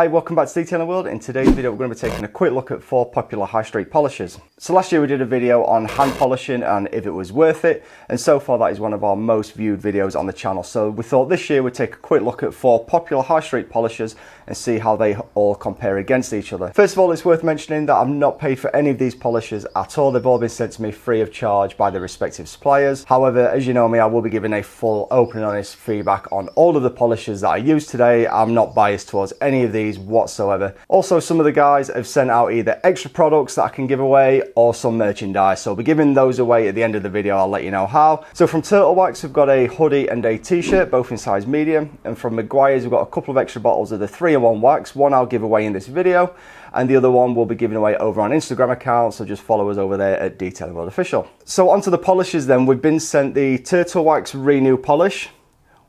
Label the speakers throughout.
Speaker 1: Hi, welcome back to Detailing World. In today's video we're going to be taking a quick look at 4 popular high street polishes. So last year we did a video on hand polishing and if it was worth it, and so far that is one of our most viewed videos on the channel. So we thought this year we'd take a quick look at 4 popular high street polishes and see how they all compare against each other. First of all, it's worth mentioning that I'm not paid for any of these polishes at all. They've all been sent to me free of charge by the respective suppliers. However, as you know me, I will be giving a full open and honest feedback on all of the polishes that I use today. I'm not biased towards any of these whatsoever. Also, some of the guys have sent out either extra products that I can give away or some merchandise, so I'll be giving those away at the end of the video. I'll let you know how. So from Triplewax we've got a hoodie and a t-shirt, both in size medium, and from Meguiars we've got a couple of extra bottles of the 3-in-1 wax. One I'll give away in this video and the other one we'll be giving away over on Instagram account, so just follow us over there at Detailing World Official. So onto the polishes then. We've been sent the Triplewax Renew Polish,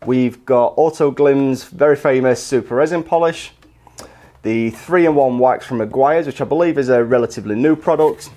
Speaker 1: we've got Autoglym's very famous Super Resin Polish, the 3-in-1 wax from Meguiars, which I believe is a relatively new product,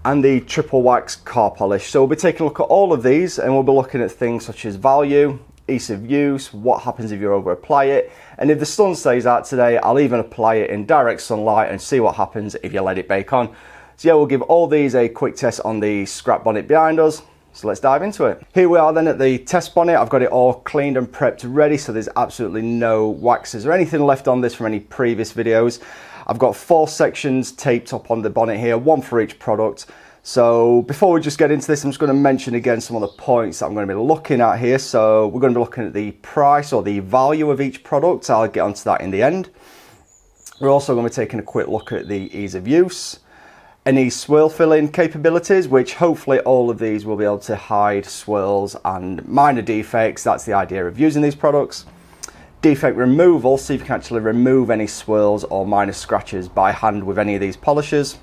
Speaker 1: and the Triplewax car polish. So we'll be taking a look at all of these and we'll be looking at things such as value, ease of use, what happens if you over apply it, and if the sun stays out today, I'll even apply it in direct sunlight and see what happens if you let it bake on. So yeah, we'll give all these a quick test on the scrap bonnet behind us. So let's dive into it. Here we are then at the test bonnet. I've got it all cleaned and prepped ready, so there's absolutely no waxes or anything left on this from any previous videos. I've got 4 sections taped up on the bonnet here, 1 for each product. So before we just get into this, I'm just going to mention again some of the points that I'm going to be looking at here. So we're going to be looking at the price or the value of each product. I'll get onto that in the end. We're also going to be taking a quick look at the ease of use, any swirl filling capabilities, which hopefully all of these will be able to hide swirls and minor defects. That's the idea of using these products. Defect removal, see if you can actually remove any swirls or minor scratches by hand with any of these polishes.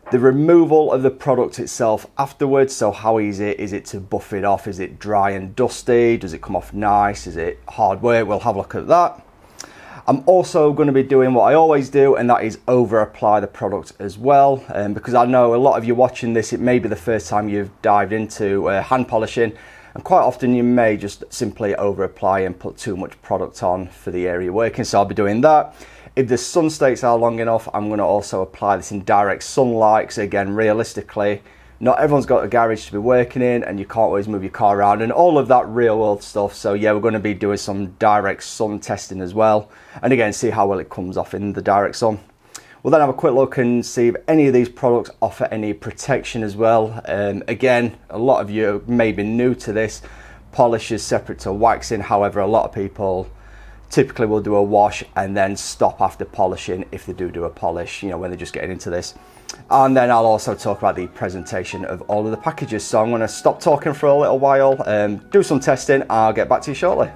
Speaker 1: The removal of the product itself afterwards, so how easy is it to buff it off? Is it dry and dusty? Does it come off nice? Is it hard work? We'll have a look at that. I'm also going to be doing what I always do, and that is over apply the product as well, because I know a lot of you watching this, it may be the first time you've dived into hand polishing, and quite often you may just simply over apply and put too much product on for the area you're working, so I'll be doing that. If the sun stakes are long enough, I'm going to also apply this in direct sunlight, because again, realistically, not everyone's got a garage to be working in and you can't always move your car around and all of that real world stuff. So yeah, we're going to be doing some direct sun testing as well, and again, see how well it comes off in the direct sun. We'll then have a quick look and see if any of these products offer any protection as well. Again, a lot of you may be new to this. Polish is separate to waxing, however a lot of people typically will do a wash and then stop after polishing if they do a polish, you know, when they're just getting into this. And then I'll also talk about the presentation of all of the packages. So I'm going to stop talking for a little while, do some testing. I'll get back to you shortly.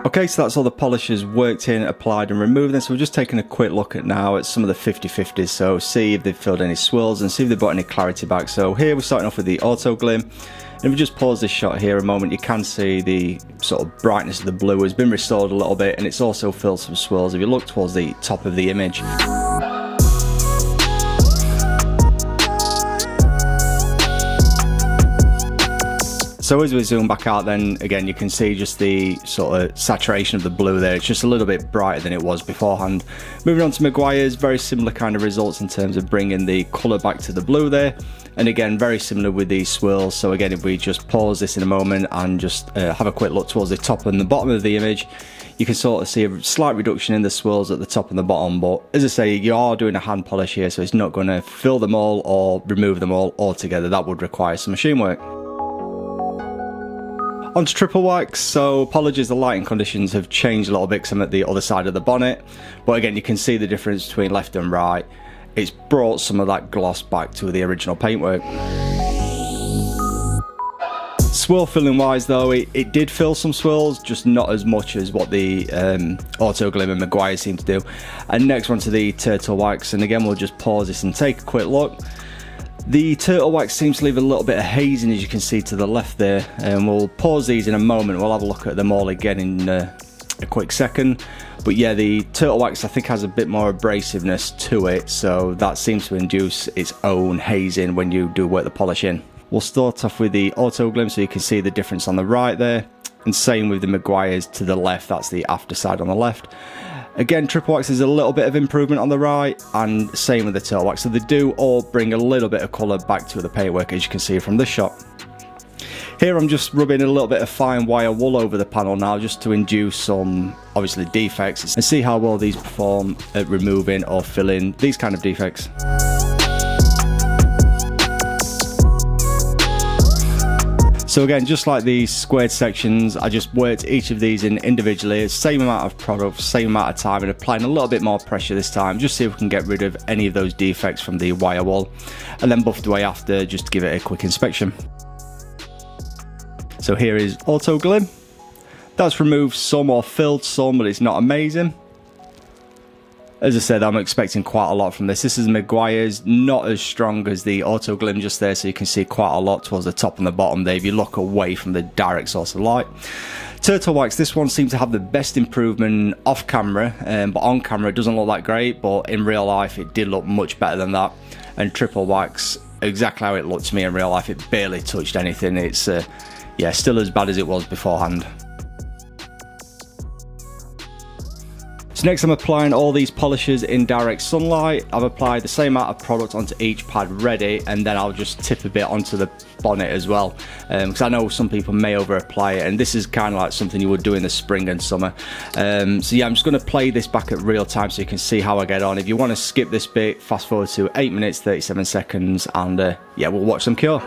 Speaker 1: Okay, so that's all the polishes worked in, applied and removed. Then so we're just taking a quick look at now at some of the 50/50s, so see if they've filled any swirls and see if they've brought any clarity back. So here we're starting off with the Autoglym, and if we just pause this shot here a moment, you can see the sort of brightness of the blue has been restored a little bit, and it's also filled some swirls if you look towards the top of the image. So as we zoom back out then, again, you can see just the sort of saturation of the blue there. It's just a little bit brighter than it was beforehand. Moving on to Meguiars, very similar kind of results in terms of bringing the colour back to the blue there. And again, very similar with these swirls. So again, if we just pause this in a moment and just have a quick look towards the top and the bottom of the image, you can sort of see a slight reduction in the swirls at the top and the bottom. But as I say, you are doing a hand polish here, so it's not going to fill them all or remove them all altogether. That would require some machine work. Onto Triplewax, so apologies, the lighting conditions have changed a little bit because I'm at the other side of the bonnet, but again you can see the difference between left and right. It's brought some of that gloss back to the original paintwork. Swirl filling wise though, it did fill some swirls, just not as much as what the Autoglym and Meguiars seem to do. And next one to the Triplewax, and again we'll just pause this and take a quick look. The Triplewax seems to leave a little bit of hazing, as you can see to the left there, and we'll pause these in a moment. We'll have a look at them all again in a quick second. But yeah, the Triplewax I think has a bit more abrasiveness to it, so that seems to induce its own hazing when you do work the polish in. We'll start off with the Autoglym, so you can see the difference on the right there, and same with the Meguiars to the left. That's the after side on the left. Again, Triplewax is a little bit of improvement on the right, and same with the Triplewax. So they do all bring a little bit of colour back to the paintwork, as you can see from this shot. Here I'm just rubbing a little bit of fine wire wool over the panel now, just to induce some, obviously, defects, and see how well these perform at removing or filling these kind of defects. So again, just like these squared sections, I just worked each of these in individually, same amount of product, same amount of time, and applying a little bit more pressure this time, just see if we can get rid of any of those defects from the wire wool, and then buffed away after just to give it a quick inspection. So here is Autoglym. That's removed some or filled some, but it's not amazing. As I said, I'm expecting quite a lot from this. This is Meguiars, not as strong as the Autoglym just there, so you can see quite a lot towards the top and the bottom there if you look away from the direct source of light. Triplewax, this one seems to have the best improvement off camera, but on camera it doesn't look that great, but in real life it did look much better than that. And Triplewax, exactly how it looked to me in real life, it barely touched anything. It's yeah, still as bad as it was beforehand. So next I'm applying all these polishes in direct sunlight. I've applied the same amount of product onto each pad ready, and then I'll just tip a bit onto the bonnet as well, because I know some people may over apply it, and this is kind of like something you would do in the spring and summer. So yeah, I'm just going to play this back at real time so you can see how I get on. If you want to skip this bit, fast forward to 8 minutes 37 seconds, and yeah, we'll watch them cure.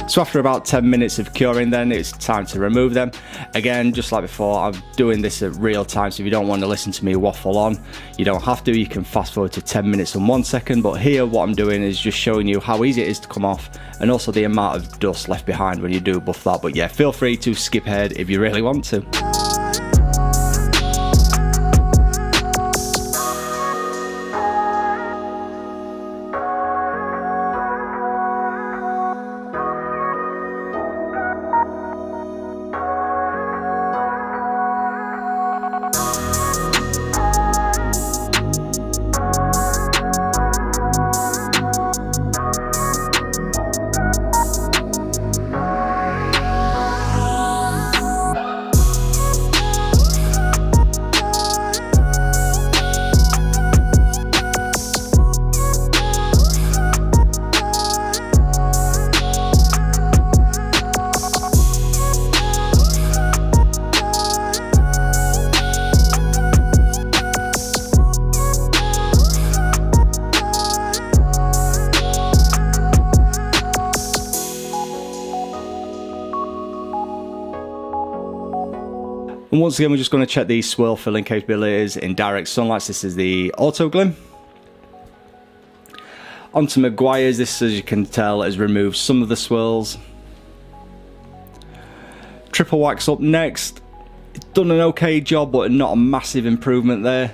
Speaker 1: So after about 10 minutes of curing, then it's time to remove them. Again, just like before, I'm doing this at real time, so if you don't want to listen to me waffle on, you don't have to. You can fast forward to 10 minutes and 1 second, but here what I'm doing is just showing you how easy it is to come off, and also the amount of dust left behind when you do buff that. But yeah, feel free to skip ahead if you really want to. And once again, we're just going to check these swirl filling capabilities in direct sunlight. This is the Autoglym. Onto Meguiars, this, as you can tell, has removed some of the swirls. Triplewax up next. It's done an okay job, but not a massive improvement there,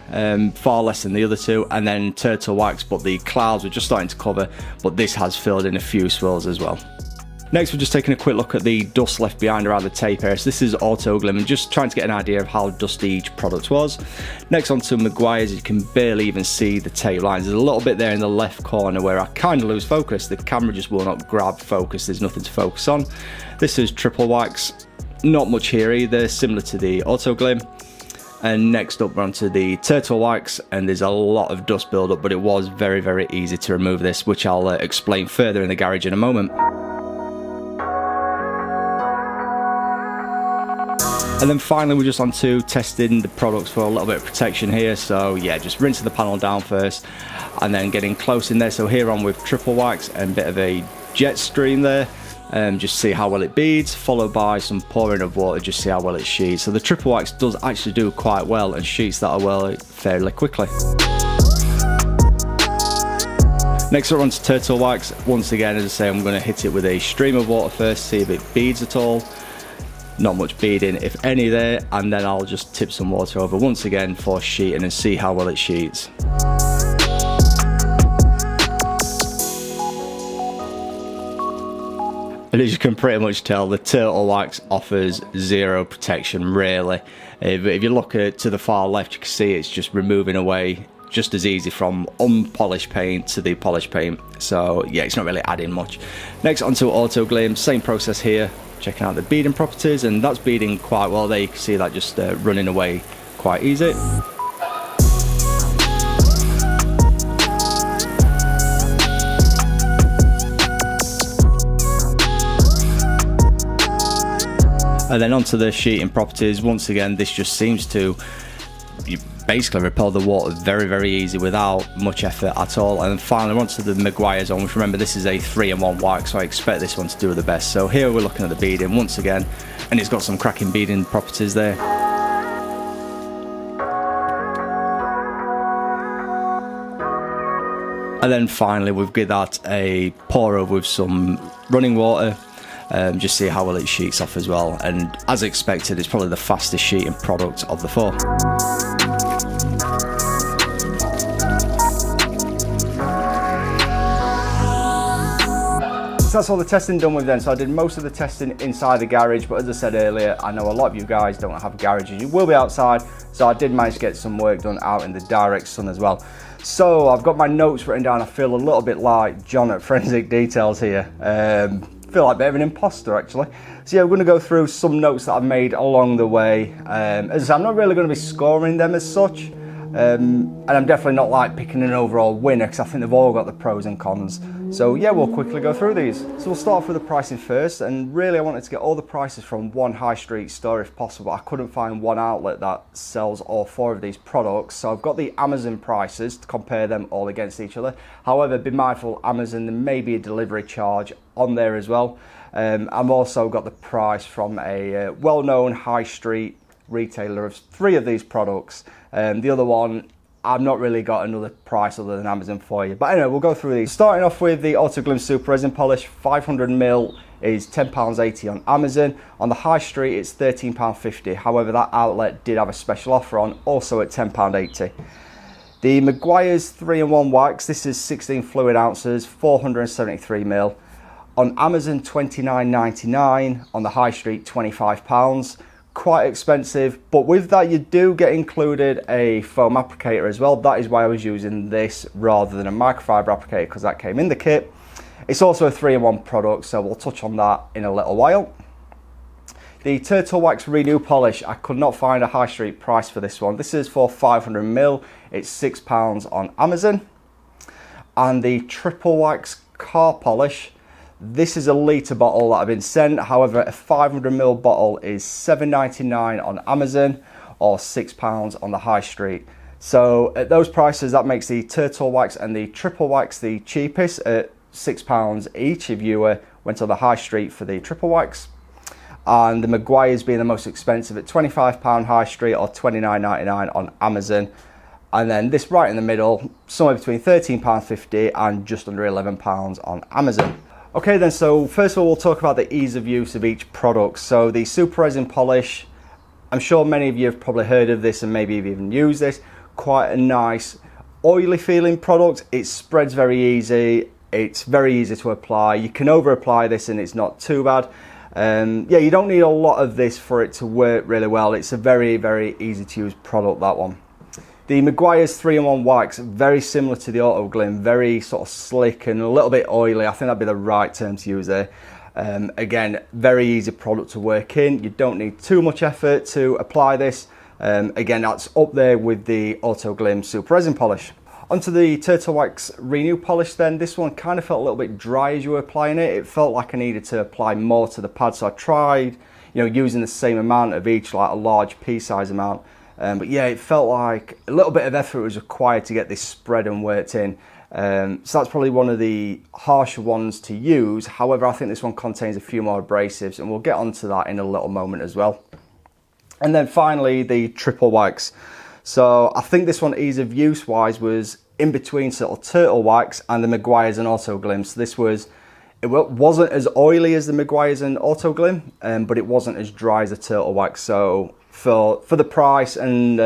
Speaker 1: far less than the other two. And then Turtlewax, but the clouds were just starting to cover, but this has filled in a few swirls as well. Next, we're just taking a quick look at the dust left behind around the tape area. So this is Autoglym, and just trying to get an idea of how dusty each product was. Next, on to Meguiars. You can barely even see the tape lines. There's a little bit there in the left corner where I kind of lose focus. The camera just will not grab focus. There's nothing to focus on. This is Triplewax. Not much here either, similar to the Autoglym. And next up, we're onto the Turtlewax, and there's a lot of dust buildup, but it was very, very easy to remove this, which I'll explain further in the garage in a moment. And then finally, we're just on to testing the products for a little bit of protection here. So yeah, just rinsing the panel down first and then getting close in there. So here on with Triplewax and a bit of a jet stream there. Just see how well it beads, followed by some pouring of water, just see how well it sheets. So the Triplewax does actually do quite well and sheets that well fairly quickly. Next we're on to Turtlewax. Once again, as I say, I'm going to hit it with a stream of water first, see if it beads at all. Not much beading, if any there, and then I'll just tip some water over once again for sheeting and see how well it sheets. And as you can pretty much tell, the Turtlewax offers zero protection really. If you look to the far left, you can see it's just removing away just as easy from unpolished paint to the polished paint. So yeah, it's not really adding much. Next onto Autoglym, same process here. Checking out the beading properties, and that's beading quite well there. You can see that just running away quite easy. And then onto the sheeting properties. Once again, this just seems to basically repel the water very, very easy without much effort at all. And then finally onto the Meguiars on, which remember this is a 3-in-1 wax, so I expect this one to do the best. So here we're looking at the beading once again, and it's got some cracking beading properties there. And then finally we've got that a pour over with some running water. Just see how well it sheets off as well, and as expected, it's probably the fastest sheeting product of the four. So that's all the testing done with then. So I did most of the testing inside the garage, but as I said earlier, I know a lot of you guys don't have garages. You will be outside, so I did manage to get some work done out in the direct sun as well. So I've got my notes written down. I feel a little bit like John at Forensic Details here. Feel like a bit of an imposter actually. So yeah, we're going to go through some notes that I've made along the way. As I said, I'm not really going to be scoring them as such, and I'm definitely not like picking an overall winner because I think they've all got the pros and cons. So yeah, we'll quickly go through these. So we'll start off with the pricing first, and really I wanted to get all the prices from one high street store if possible. I couldn't find one outlet that sells all four of these products, so I've got the Amazon prices to compare them all against each other. However, be mindful, Amazon, there may be a delivery charge on there as well. I've also got the price from a well-known high street retailer of 3 of these products. The other one, I've not really got another price other than Amazon for you. But anyway, we'll go through these. Starting off with the Autoglym Super Resin Polish, 500ml is £10.80 on Amazon. On the high street, it's £13.50. However, that outlet did have a special offer on, also at £10.80. The Meguiars 3-in-1 wax, this is 16 fluid ounces, 473ml. On Amazon, £29.99. On the high street, £25. Quite expensive, but with that you do get included a foam applicator as well. That is why I was using this rather than a microfiber applicator, because that came in the kit. It's also a 3-in-1 product, so we'll touch on that in a little while. The Triplewax Renew Polish, I could not find a high street price for this one. This is for 500ml, it's £6 on Amazon. And the Triplewax Car Polish, this is a litre bottle that I've been sent. However, a 500ml bottle is £7.99 on Amazon or £6 on the high street. So at those prices, that makes the Triplewax and the Triplewax the cheapest at £6 each if you went on the high street for the Triplewax. And the Meguiars being the most expensive at £25 high street or £29.99 on Amazon. And then this right in the middle, somewhere between £13.50 and just under £11 on Amazon. Okay then, so first of all we'll talk about the ease of use of each product. So the Super Resin Polish, I'm sure many of you have probably heard of this and maybe you've even used this. Quite a nice oily feeling product. It spreads very easy. It's very easy to apply. You can over apply this and it's not too bad. Yeah, you don't need a lot of this for it to work really well. It's a very, very easy to use product, that one. The Meguiars 3-in-1 wax, very similar to the Autoglym, very sort of slick and a little bit oily. I think that'd be the right term to use there. Again, very easy product to work in. You don't need too much effort to apply this. Again, that's up there with the Autoglym Super Resin Polish. Onto the Triplewax Renew Polish then. This one kind of felt a little bit dry as you were applying it. It felt like I needed to apply more to the pad, so I tried, using the same amount of each, like a large pea size amount. But yeah, it felt like a little bit of effort was required to get this spread and worked in. So that's probably one of the harsher ones to use. However, I think this one contains a few more abrasives and we'll get onto that in a little moment as well. And then finally, the Triplewax. So I think this one, ease of use wise, was in between sort of Triplewax and the Meguiars and Autoglym. So this it wasn't as oily as the Meguiars and Autoglym, but it wasn't as dry as the Triplewax. So for the price and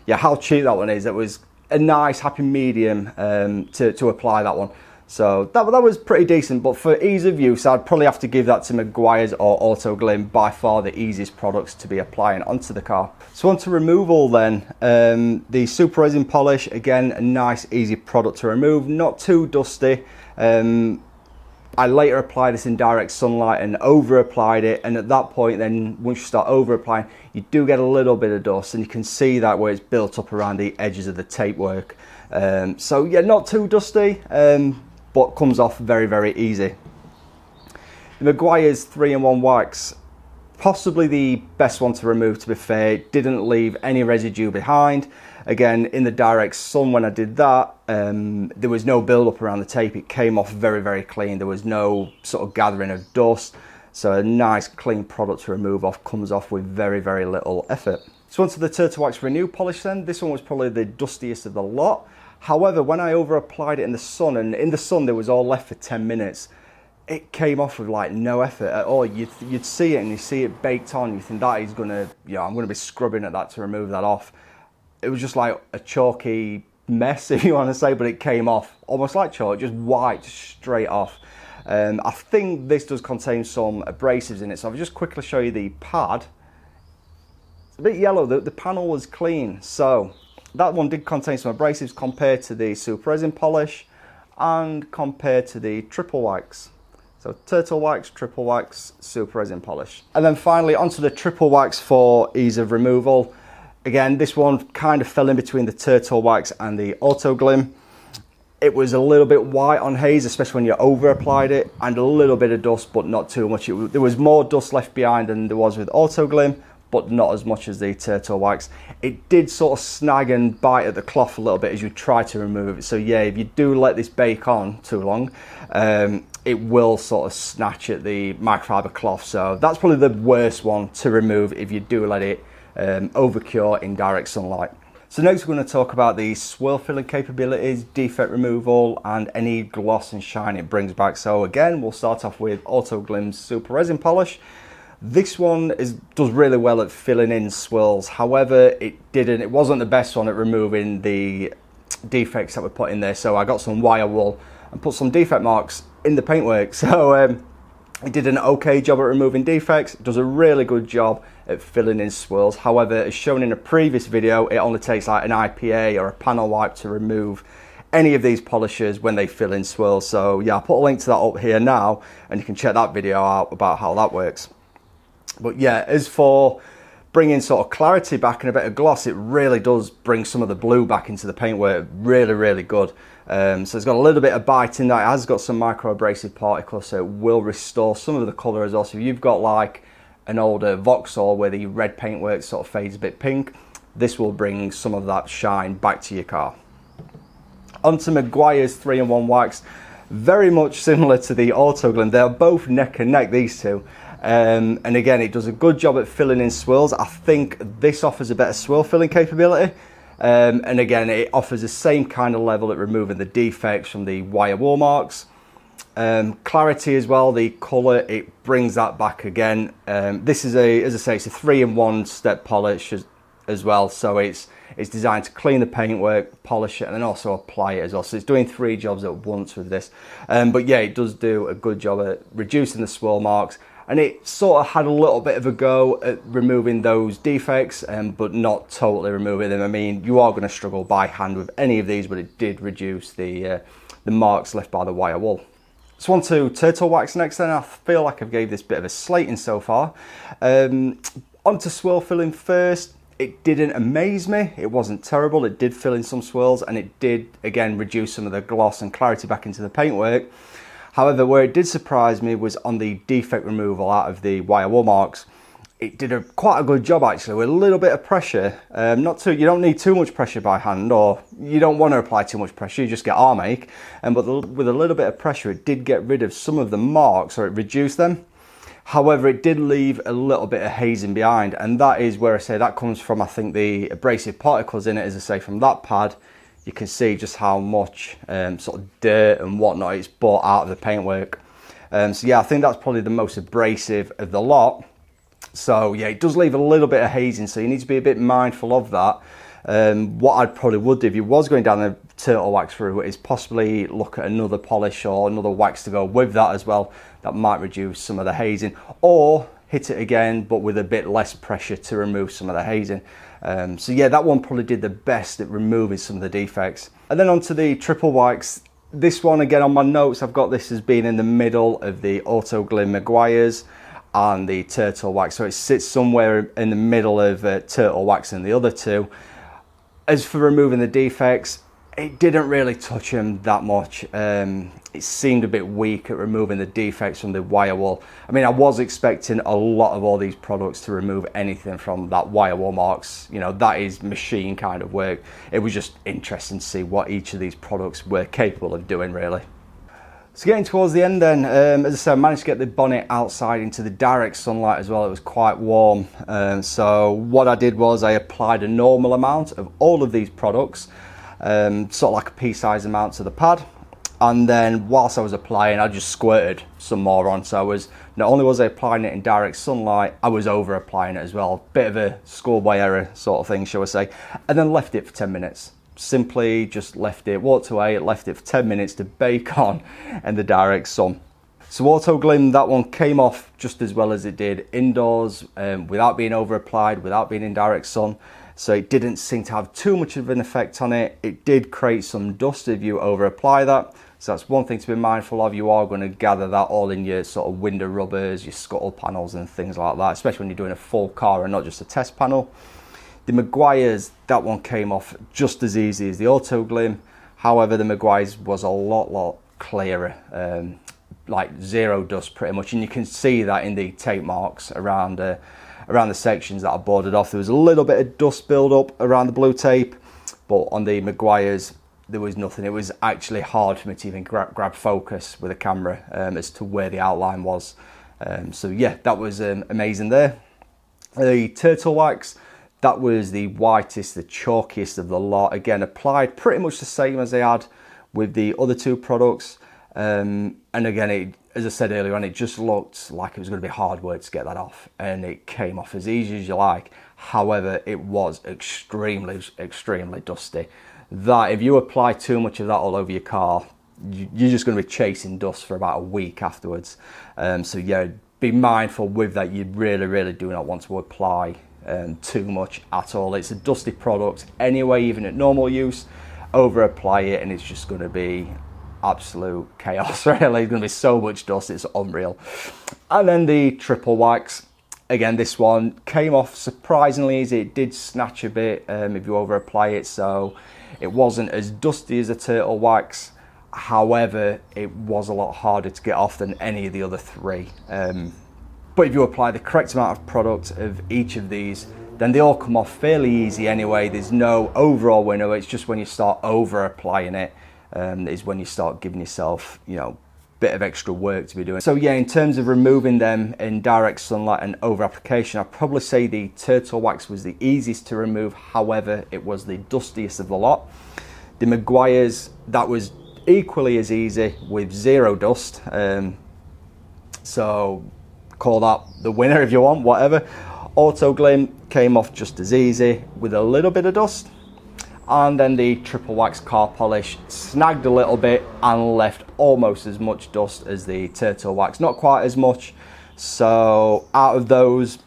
Speaker 1: yeah, how cheap that one is, it was a nice happy medium to apply that one. So that was pretty decent, but for ease of use, I'd probably have to give that to Meguiars or Autoglym, by far the easiest products to be applying onto the car. So onto removal then, the Super Resin Polish, again, a nice easy product to remove, not too dusty. I later applied this in direct sunlight and over applied it, and at that point then, once you start over applying, you do get a little bit of dust, and you can see that where it's built up around the edges of the tape work. So yeah, not too dusty, but comes off very, very easy. The Meguiars 3-in-1 wax, possibly the best one to remove, to be fair. It didn't leave any residue behind. Again, in the direct sun when I did that, there was no build-up around the tape. It came off very, very clean. There was no sort of gathering of dust. So a nice clean product to remove off, comes off with very, very little effort. So onto the Triplewax Renew Polish then. This one was probably the dustiest of the lot. However, when I over applied it in the sun, and in the sun there was all left for 10 minutes, it came off with like no effort at all. You'd see it and you see it baked on. You think that is gonna, I'm gonna be scrubbing at that to remove that off. It was just like a chalky mess, if you want to say, but it came off almost like chalk, just white, straight off. I think this does contain some abrasives in it, so I'll just quickly show you the pad. It's a bit yellow, the panel was clean, so that one did contain some abrasives compared to the Super Resin Polish and compared to the Triplewax. So Triplewax, Triplewax, Super Resin Polish. And then finally onto the Triplewax for ease of removal. Again, this one kind of fell in between the Triplewax and the Autoglym. It was a little bit white on haze, especially when you over applied it, and a little bit of dust, but not too much. There was more dust left behind than there was with Autoglym, but not as much as the Triplewax. It did sort of snag and bite at the cloth a little bit as you try to remove it. So yeah, if you do let this bake on too long, it will sort of snatch at the microfiber cloth. So that's probably the worst one to remove if you do let it over cure in direct sunlight. So next we're going to talk about the swirl filling capabilities, defect removal, and any gloss and shine it brings back. So again, we'll start off with Autoglym's Super Resin Polish. This one does really well at filling in swirls. However, it wasn't the best one at removing the defects that were put in there. So I got some wire wool and put some defect marks in the paintwork. So it did an okay job at removing defects. It does a really good job at filling in swirls. However, as shown in a previous video, it only takes like an IPA or a panel wipe to remove any of these polishers when they fill in swirls. So yeah, I'll put a link to that up here now and you can check that video out about how that works. But yeah, as for bringing sort of clarity back and a bit of gloss, it really does bring some of the blue back into the paintwork. Really, really good. So it's got a little bit of bite in that. It has got some micro abrasive particles, so it will restore some of the colour as well. So if you've got like an older Vauxhall where the red paintwork sort of fades a bit pink, this will bring some of that shine back to your car. Onto Meguiars 3-in-1 wax. Very much similar to the Autoglym. They're both neck and neck, these two. And again, it does a good job at filling in swirls. I think this offers a better swirl filling capability. And again, it offers the same kind of level at removing the defects from the wire wall marks. Clarity as well, the colour, it brings that back again. This is as I say, it's a 3-in-1 step polish as well, so it's designed to clean the paintwork, polish it, and then also apply it as well. So it's doing 3 jobs at once with this. But yeah, it does do a good job at reducing the swirl marks, and it sort of had a little bit of a go at removing those defects, but not totally removing them. I mean, you are going to struggle by hand with any of these, but it did reduce the marks left by the wire wool. So on to turtle wax next then. I feel like I've gave this bit of a slating so far. On to swirl filling first. It didn't amaze me, it wasn't terrible, it did fill in some swirls, and it did again reduce some of the gloss and clarity back into the paintwork. However, where it did surprise me was on the defect removal out of the wire wool marks. It did quite a good job actually, with a little bit of pressure. You don't need too much pressure by hand, or you don't want to apply too much pressure, you just get arm ache. But with a little bit of pressure, it did get rid of some of the marks, or it reduced them. However, it did leave a little bit of hazing behind, and that is where I say that comes from, I think, the abrasive particles in it. As I say, from that pad, you can see just how much sort of dirt and whatnot it's brought out of the paintwork. So yeah, I think that's probably the most abrasive of the lot. So yeah, it does leave a little bit of hazing, so you need to be a bit mindful of that. What I probably would do if you was going down the turtle wax route is possibly look at another polish or another wax to go with that as well. That might reduce some of the hazing, or hit it again but with a bit less pressure to remove some of the hazing. So yeah, that one probably did the best at removing some of the defects. And then onto the Triplewax. This one, again, on my notes, I've got this as being in the middle of the Autoglym Meguiars and the turtle wax, so it sits somewhere in the middle of turtle wax and the other two. As for removing the defects, it didn't really touch them that much. It seemed a bit weak at removing the defects from the wire wool. I mean, I was expecting a lot of all these products to remove anything from that wire wool marks. You know, that is machine kind of work. It was just interesting to see what each of these products were capable of doing, really. So getting towards the end then, as I said, I managed to get the bonnet outside into the direct sunlight as well. It was quite warm. So what I did was I applied a normal amount of all of these products, sort of like a pea-sized amount to the pad. And then whilst I was applying, I just squirted some more on. So not only was I applying it in direct sunlight, I was over applying it as well. Bit of a schoolboy error sort of thing, shall I say. And then left it for 10 minutes. Simply just left it, walked away, left it for 10 minutes to bake on in the direct sun. So Autoglym, that one came off just as well as it did indoors, without being over applied, without being in direct sun. So it didn't seem to have too much of an effect on it. It did create some dust if you over apply that. So that's one thing to be mindful of. You are going to gather that all in your sort of window rubbers, your scuttle panels and things like that, especially when you're doing a full car and not just a test panel. The Meguiars, that one came off just as easy as the Autoglym. However, the Meguiars was a lot clearer, like zero dust pretty much. And you can see that in the tape marks around the sections that I boarded off. There was a little bit of dust build up around the blue tape, but on the Meguiars, there was nothing. It was actually hard for me to even grab focus with a camera as to where the outline was. So yeah, that was amazing there. The turtle wax, that was the whitest, the chalkiest of the lot. Again, applied pretty much the same as I had with the other two products. And again, as I said earlier on, it just looked like it was going to be hard work to get that off. And it came off as easy as you like. However, it was extremely dusty. That if you apply too much of that all over your car, you're just going to be chasing dust for about a week afterwards. So yeah, be mindful with that. You really do not want to apply too much at all. It's a dusty product anyway, even at normal use. Over apply it and it's just going to be absolute chaos, really. It's going to be so much dust, it's unreal. And then the Triplewax, again, this one came off surprisingly easy. It did snatch a bit if you over apply it, so it wasn't as dusty as a turtle wax. However, it was a lot harder to get off than any of the other three. But if you apply the correct amount of product of each of these, then they all come off fairly easy anyway. There's no overall winner. It's just when you start over applying it is when you start giving yourself, you know, bit of extra work to be doing. So yeah, in terms of removing them in direct sunlight and over application, I'd probably say the turtle wax was the easiest to remove. However, it was the dustiest of the lot. The Meguiars, that was equally as easy with zero dust. So call that the winner if you want, whatever. Autoglym came off just as easy with a little bit of dust. And then the Triplewax car polish snagged a little bit and left almost as much dust as the Turtle Wax, not quite as much. So out of those,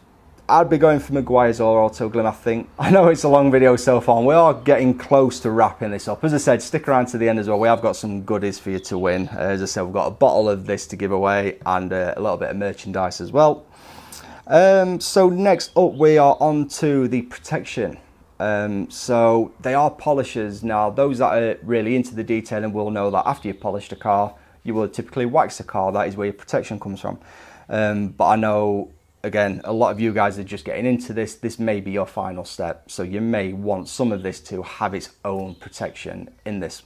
Speaker 1: I'd be going for Meguiars or Autoglym, I think. I know it's a long video so far, and we are getting close to wrapping this up. As I said, stick around to the end as well. We have got some goodies for you to win. As I said, we've got a bottle of this to give away and a little bit of merchandise as well. So next up, we are on to the protection. So they are polishers. Now, those that are really into the detailing will know that after you've polished a car, you will typically wax the car. That is where your protection comes from. But I know, again, a lot of you guys are just getting into this. This may be your final step. So you may want some of this to have its own protection in this.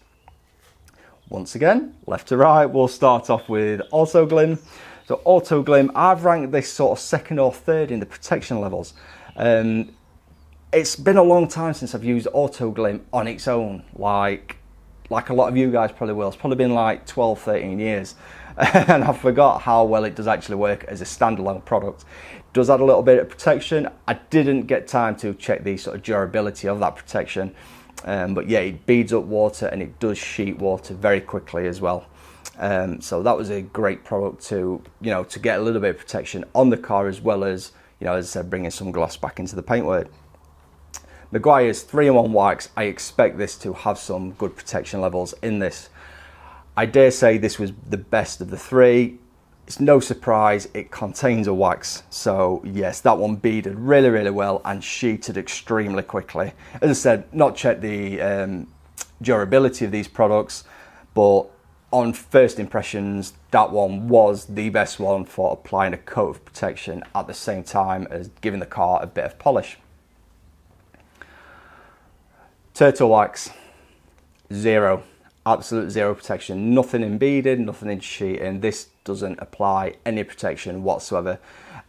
Speaker 1: Once again, left to right, we'll start off with Autoglym. So Autoglym, I've ranked this sort of second or third in the protection levels. It's been a long time since I've used Autoglym on its own, like a lot of you guys probably will. It's probably been like 12, 13 years. And I forgot how well it does actually work as a standalone product. It does add a little bit of protection. I didn't get time to check the sort of durability of that protection. But yeah, it beads up water and it does sheet water very quickly as well. So that was a great product to, to get a little bit of protection on the car, as well as, as I said, bringing some gloss back into the paintwork. Meguiars 3-in-1 wax, I expect this to have some good protection levels in this. I dare say this was the best of the three. It's no surprise, it contains a wax. So yes, that one beaded really, really well and sheeted extremely quickly. As I said, not checked the durability of these products, but on first impressions, that one was the best one for applying a coat of protection at the same time as giving the car a bit of polish. Turtle Wax, zero. Absolute zero protection, nothing in beading, nothing in sheeting. This doesn't apply any protection whatsoever.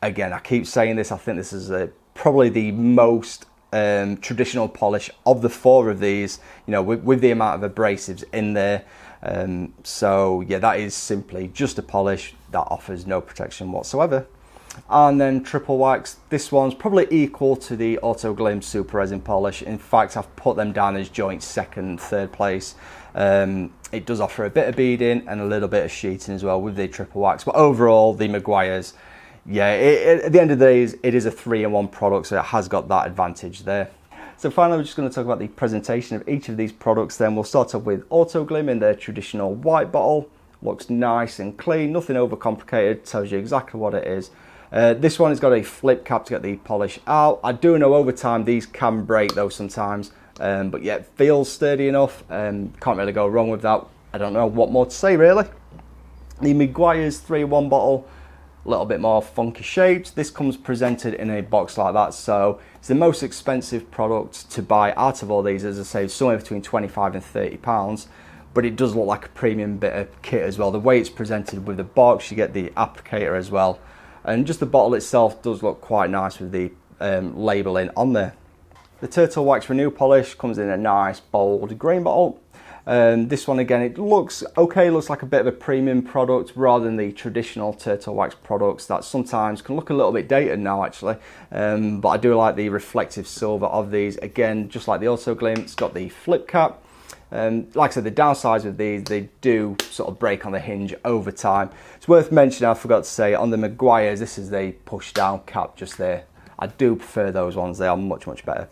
Speaker 1: Again, I keep saying this, I think this is probably the most traditional polish of the four of these, with the amount of abrasives in there. So yeah, that is simply just a polish that offers no protection whatsoever. And then Triplewax, this one's probably equal to the Autoglym Super Resin Polish. In fact, I've put them down as joint second, third place. It does offer a bit of beading and a little bit of sheeting as well with the Triplewax. But overall, the Meguiars, yeah, at the end of the day, it is a 3-in-1 product, so it has got that advantage there. So finally, we're just going to talk about the presentation of each of these products. Then we'll start off with Autoglym in their traditional white bottle. Looks nice and clean, nothing overcomplicated, tells you exactly what it is. This one has got a flip cap to get the polish out. I do know over time these can break though sometimes, but yeah, it feels sturdy enough. Can't really go wrong with that. I don't know what more to say really. The Meguiars 3-in-1 bottle, a little bit more funky shaped. This comes presented in a box like that, so it's the most expensive product to buy out of all these. As I say, somewhere between 25 and 30 pounds. But it does look like a premium bit of kit as well. The way it's presented with the box, you get the applicator as well. And just the bottle itself does look quite nice with the labelling on there. The Turtle Wax Renew Polish comes in a nice bold green bottle. This one again, it looks okay, looks like a bit of a premium product rather than the traditional Turtle Wax products that sometimes can look a little bit dated now actually. But I do like the reflective silver of these. Again, just like the Autoglym, it's got the flip cap. Like I said, the downsides of these, they do sort of break on the hinge over time. It's worth mentioning, I forgot to say, on the Meguiars, this is the push down cap just there. I do prefer those ones, they are much, much better.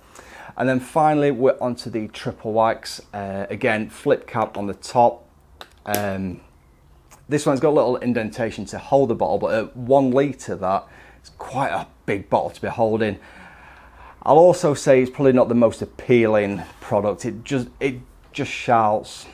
Speaker 1: And then finally, we're onto the Triplewax. Again, flip cap on the top. This one's got a little indentation to hold the bottle, but at 1 litre that, it's quite a big bottle to be holding. I'll also say it's probably not the most appealing product. It just shouts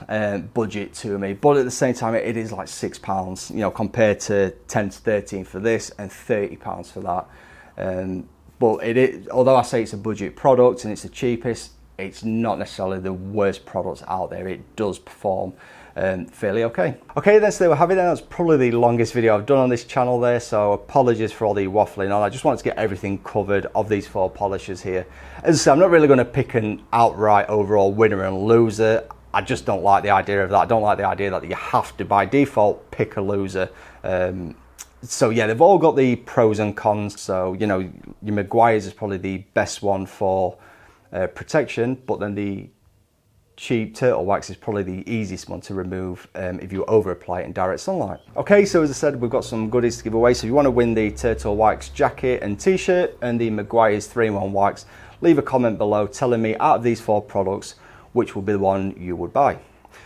Speaker 1: budget to me, but at the same time it is like £6, compared to 10 to 13 for this and £30 for that. But it is, although I say it's a budget product and it's the cheapest, it's not necessarily the worst product out there. It does perform fairly okay. Okay, then, so there we have it. That's probably the longest video I've done on this channel there, so apologies for all the waffling on. I just wanted to get everything covered of these 4 polishers here. As I said, I'm not really going to pick an outright overall winner and loser. I just don't like the idea of that. I don't like the idea that you have to, by default, pick a loser. So yeah, they've all got the pros and cons. So, you know, your Meguiars is probably the best one for protection, but then the cheap turtle wax is probably the easiest one to remove if you over apply it in direct sunlight. Okay, so as I said, we've got some goodies to give away. So if you want to win the turtle wax jacket and t-shirt and the Meguiars 3-in-1 wax, leave a comment below telling me out of these 4 products which will be the one you would buy.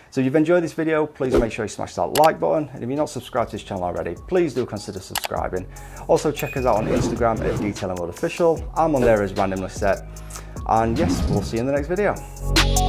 Speaker 1: So if you've enjoyed this video, please make sure you smash that like button, and if you're not subscribed to this channel already, please do consider subscribing. Also check us out on Instagram at Detailing World Official. I'm on there as Randomly Set, and yes, we'll see you in the next video.